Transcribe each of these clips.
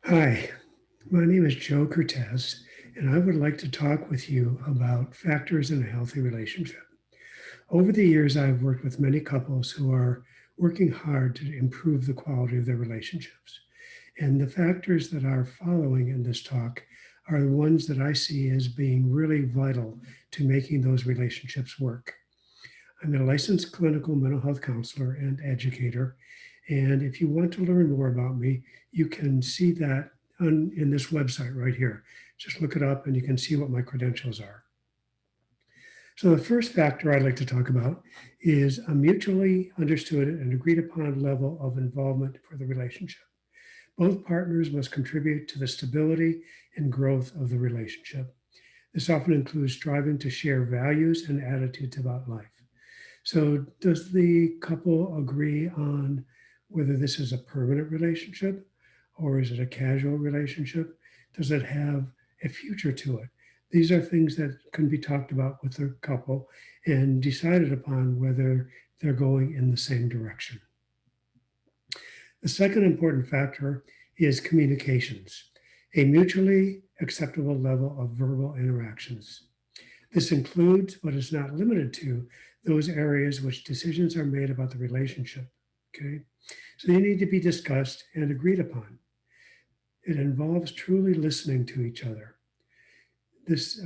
Hi, my name is Joe Cortez, and I would like to talk with you about factors in a healthy relationship. Over the years, I've worked with many couples who are working hard to improve the quality of their relationships. And the factors that are following in this talk are the ones that I see as being really vital to making those relationships work. I'm a licensed clinical mental health counselor and educator. And if you want to learn more about me, you can see that in this website right here. Just look it up and you can see what my credentials are. So, the first factor I'd like to talk about is a mutually understood and agreed upon level of involvement for the relationship. Both partners must contribute to the stability and growth of the relationship. This often includes striving to share values and attitudes about life. So, does the couple agree on whether this is a permanent relationship or is it a casual relationship? Does it have a future to it? These are things that can be talked about with the couple and decided upon whether they're going in the same direction. The second important factor is communications, a mutually acceptable level of verbal interactions. This includes, but is not limited to, those areas which decisions are made about the relationship. Okay, so they need to be discussed and agreed upon. It involves truly listening to each other. This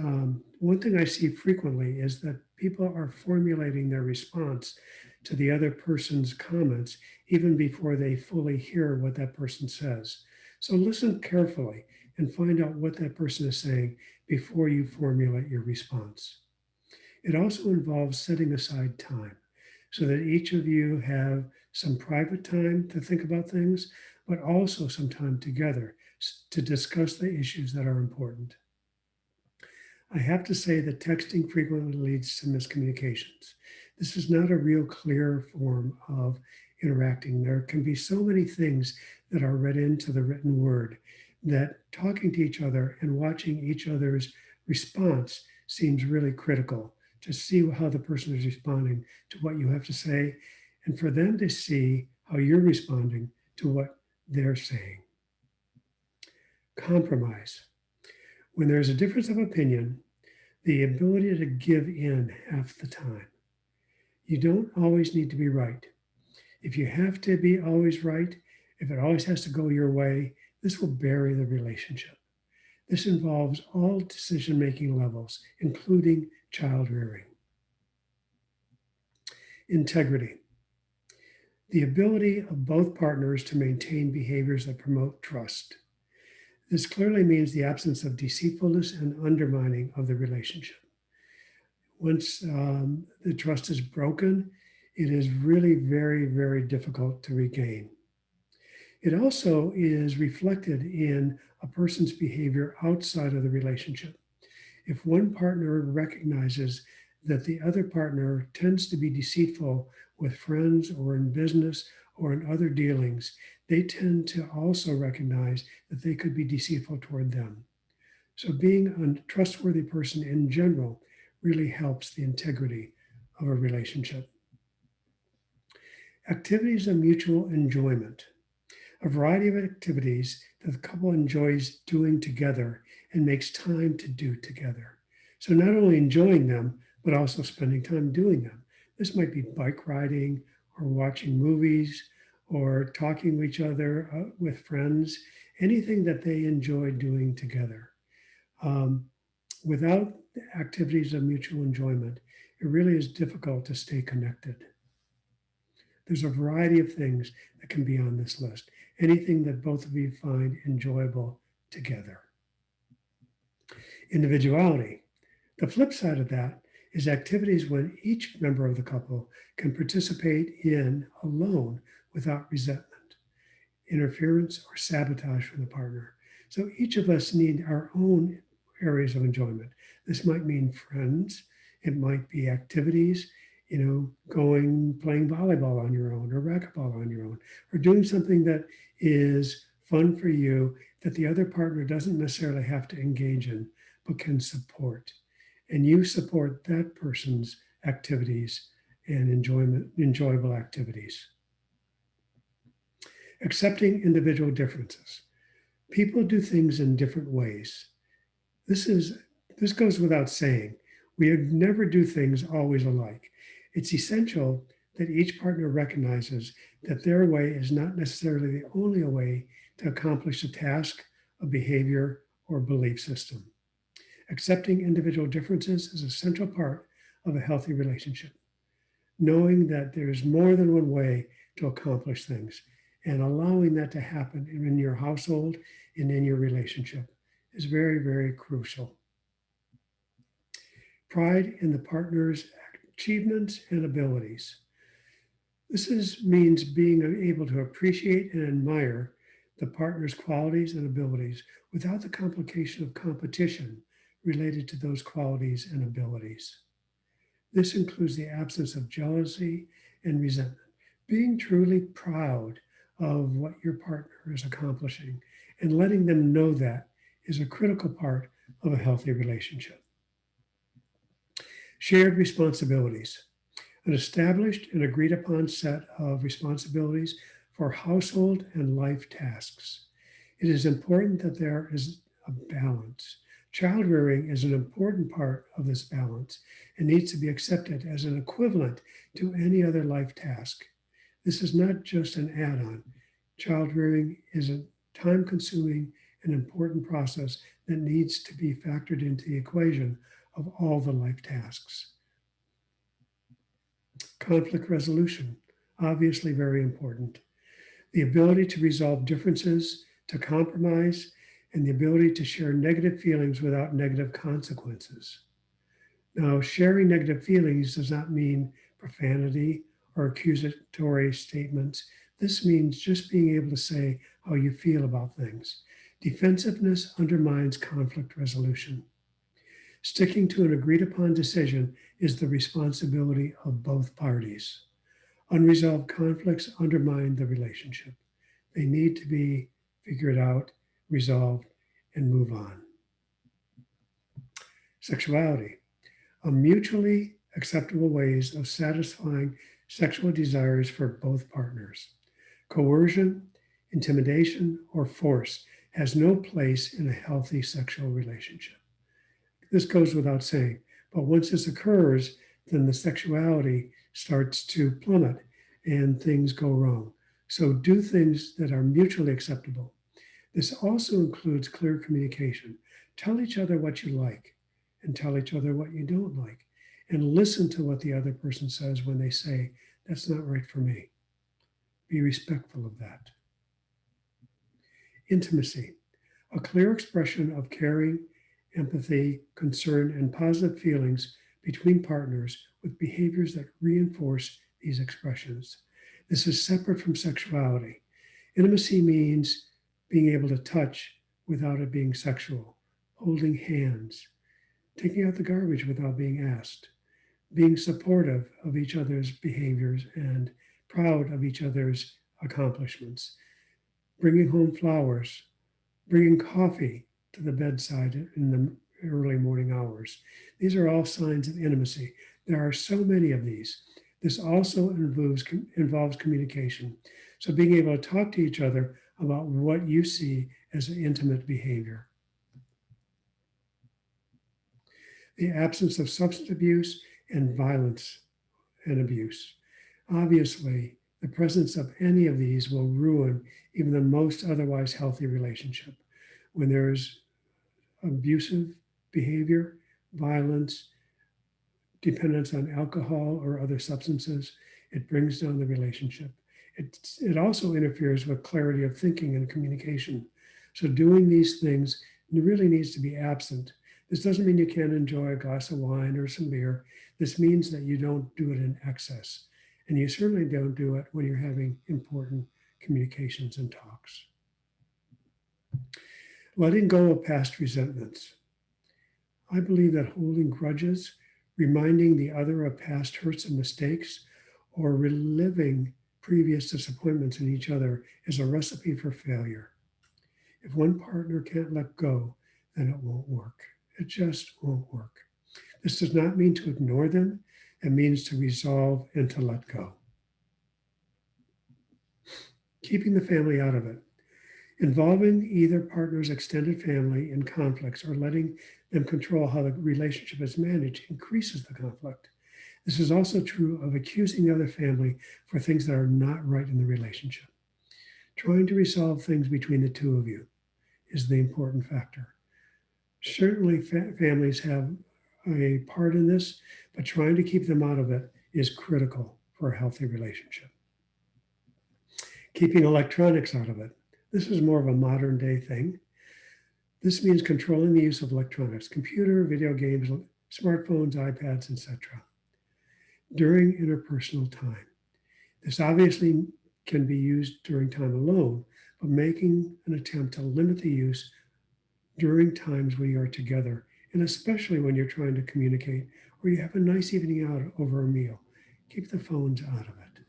one thing I see frequently is that people are formulating their response to the other person's comments even before they fully hear what that person says. So listen carefully and find out what that person is saying before you formulate your response. It also involves setting aside time so that each of you have some private time to think about things, but also some time together to discuss the issues that are important. I have to say that texting frequently leads to miscommunications. This is not a real clear form of interacting. There can be so many things that are read into the written word that talking to each other and watching each other's response seems really critical to see how the person is responding to what you have to say and for them to see how you're responding to what they're saying. Compromise. When there's a difference of opinion, the ability to give in half the time. You don't always need to be right. If you have to be always right, if it always has to go your way, this will bury the relationship. This involves all decision making levels, including child rearing. Integrity. The ability of both partners to maintain behaviors that promote trust. This clearly means the absence of deceitfulness and undermining of the relationship. Once the trust is broken, it is really very, very difficult to regain. It also is reflected in a person's behavior outside of the relationship. If one partner recognizes that the other partner tends to be deceitful with friends or in business or in other dealings, they tend to also recognize that they could be deceitful toward them. So being a trustworthy person in general really helps the integrity of a relationship. Activities of mutual enjoyment. A variety of activities that the couple enjoys doing together and makes time to do together. So not only enjoying them, but also spending time doing them. This might be bike riding or watching movies or talking with each other with friends, anything that they enjoy doing together. Um, Without the activities of mutual enjoyment, it really is difficult to stay connected. There's a variety of things that can be on this list, anything that both of you find enjoyable together. Individuality. The flip side of that is activities when each member of the couple can participate in alone without resentment, interference, or sabotage from the partner. So each of us need our own areas of enjoyment. This might mean friends, it might be activities, going playing volleyball on your own or racquetball on your own, or doing something that is fun for you that the other partner doesn't necessarily have to engage in, but can support. And you support that person's activities and enjoyable activities. Accepting individual differences. People do things in different ways. This is this goes without saying. We would never do things always alike. It's essential that each partner recognizes that their way is not necessarily the only way to accomplish a task, a behavior, or belief system. Accepting individual differences is a central part of a healthy relationship. Knowing that there's more than one way to accomplish things and allowing that to happen in your household and in your relationship is very, very crucial. Pride in the partner's achievements and abilities. Means being able to appreciate and admire the partner's qualities and abilities without the complication of competition related to those qualities and abilities. This includes the absence of jealousy and resentment. Being truly proud of what your partner is accomplishing and letting them know that is a critical part of a healthy relationship. Shared responsibilities. An established and agreed upon set of responsibilities for household and life tasks. It is important that there is a balance. Child rearing is an important part of this balance and needs to be accepted as an equivalent to any other life task. This is not just an add on. Child rearing is a time consuming and important process that needs to be factored into the equation of all the life tasks. Conflict resolution, obviously very important. The ability to resolve differences, to compromise, and the ability to share negative feelings without negative consequences. Now, sharing negative feelings does not mean profanity or accusatory statements. This means just being able to say how you feel about things. Defensiveness undermines conflict resolution. Sticking to an agreed upon decision is the responsibility of both parties. Unresolved conflicts undermine the relationship. They need to be figured out, resolved, and move on. Sexuality, a mutually acceptable ways of satisfying sexual desires for both partners. Coercion, intimidation, or force has no place in a healthy sexual relationship. This goes without saying, but once this occurs, then the sexuality starts to plummet and things go wrong. So do things that are mutually acceptable. This also includes clear communication. Tell each other what you like and tell each other what you don't like. And listen to what the other person says when they say, that's not right for me. Be respectful of that. Intimacy, a clear expression of caring, empathy, concern, and positive feelings between partners with behaviors that reinforce these expressions. This is separate from sexuality. Intimacy means being able to touch without it being sexual, holding hands, taking out the garbage without being asked, being supportive of each other's behaviors and proud of each other's accomplishments, bringing home flowers, bringing coffee to the bedside in the early morning hours. These are all signs of intimacy. There are so many of these. This also involves communication. So being able to talk to each other about what you see as an intimate behavior. The absence of substance abuse and violence and abuse. Obviously, the presence of any of these will ruin even the most otherwise healthy relationship. When there's abusive behavior, violence, dependence on alcohol or other substances, it brings down the relationship. It also interferes with clarity of thinking and communication. So doing these things really needs to be absent. This doesn't mean you can't enjoy a glass of wine or some beer. This means that you don't do it in excess. And you certainly don't do it when you're having important communications and talks. Letting go of past resentments. I believe that holding grudges, reminding the other of past hurts and mistakes, or reliving previous disappointments in each other is a recipe for failure. If one partner can't let go, then it won't work. It just won't work. This does not mean to ignore them. It means to resolve and to let go. Keeping the family out of it. Involving either partner's extended family in conflicts or letting them control how the relationship is managed increases the conflict. This is also true of accusing the other family for things that are not right in the relationship. Trying to resolve things between the two of you is the important factor. Certainly, families have a part in this, but trying to keep them out of it is critical for a healthy relationship. Keeping electronics out of it. This is more of a modern day thing. This means controlling the use of electronics, computer, video games, smartphones, iPads, etc. during interpersonal time. This obviously can be used during time alone, but making an attempt to limit the use during times when you are together, and especially when you're trying to communicate or you have a nice evening out over a meal. Keep the phones out of it.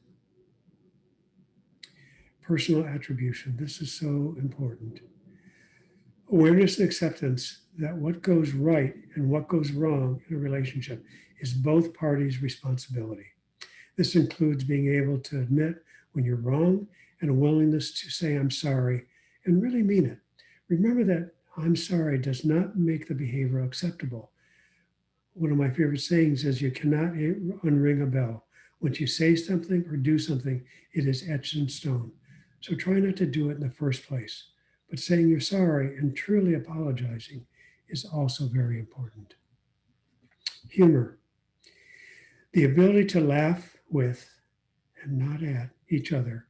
Personal attribution. This is so important. Awareness and acceptance that what goes right and what goes wrong in a relationship is both parties' responsibility. This includes being able to admit when you're wrong and a willingness to say, I'm sorry, and really mean it. Remember that I'm sorry does not make the behavior acceptable. One of my favorite sayings is you cannot unring a bell. Once you say something or do something, it is etched in stone. So try not to do it in the first place. But saying you're sorry and truly apologizing is also very important. Humor. The ability to laugh with and not at each other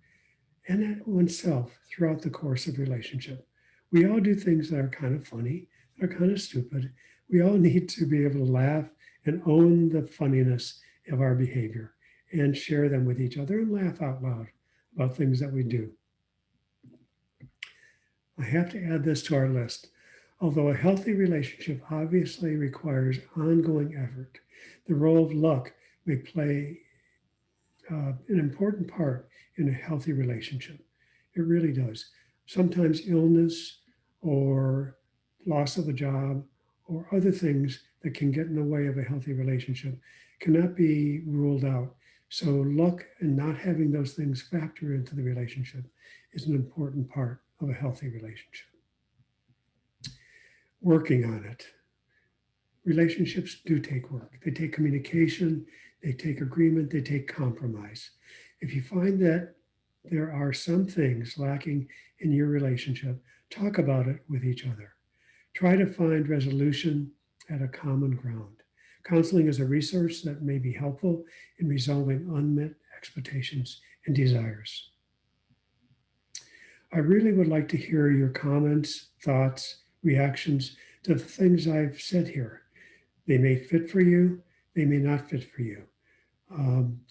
and at oneself throughout the course of relationship. We all do things that are kind of funny, that are kind of stupid. We all need to be able to laugh and own the funniness of our behavior and share them with each other and laugh out loud about things that we do. I have to add this to our list. Although a healthy relationship obviously requires ongoing effort, the role of luck may play an important part in a healthy relationship. It really does. Sometimes illness or loss of a job or other things that can get in the way of a healthy relationship cannot be ruled out. So luck and not having those things factor into the relationship is an important part of a healthy relationship. Working on it. Relationships do take work. They take communication, they take agreement, they take compromise. If you find that there are some things lacking in your relationship, talk about it with each other. Try to find resolution at a common ground. Counseling is a resource that may be helpful in resolving unmet expectations and desires. I really would like to hear your comments, thoughts, reactions to the things I've said here. They may fit for you, they may not fit for you.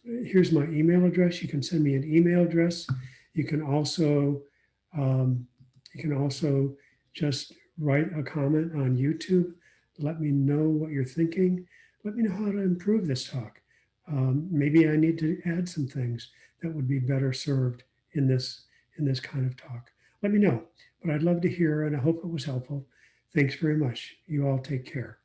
Here's my email address. You can send me an email address. You can also just write a comment on YouTube. Let me know what you're thinking. Let me know how to improve this talk. Maybe I need to add some things that would be better served in this kind of talk. Let me know. But I'd love to hear, and I hope it was helpful. Thanks very much. You all take care.